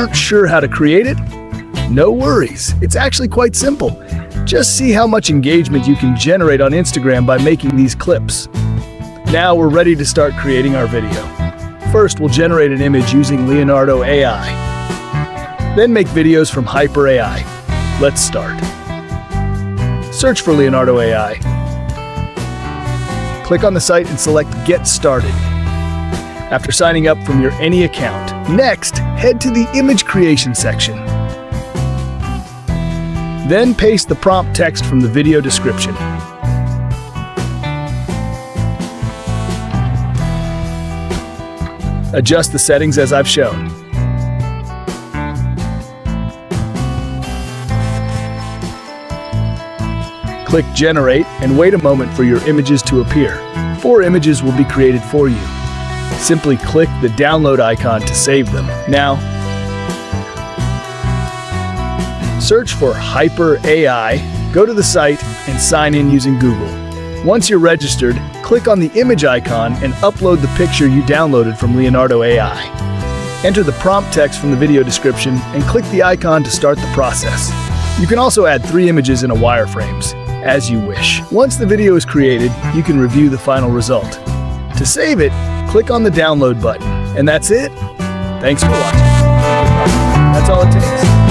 Aren't sure how to create it? No worries, it's actually quite simple. Just see how much engagement you can generate on Instagram by making these clips. Now we're ready to start creating our video. First, we'll generate an image using Leonardo AI. Then make videos from Haiper AI. Let's start. Search for Leonardo AI. Click on the site and select Get Started. After signing up from your any account, next, head to the image creation section. Then paste the prompt text from the video description. Adjust the settings as I've shown. Click Generate and wait a moment for your images to appear. 4 images will be created for you. Simply click the download icon to save them. Now, search for Haiper AI, go to the site, and sign in using Google. Once you're registered, click on the image icon and upload the picture you downloaded from Leonardo AI. Enter the prompt text from the video description and click the icon to start the process. You can also add 3 images in a wireframes, as you wish. Once the video is created, you can review the final result. To save it, click on the download button. And that's it. Thanks for watching. That's all it takes.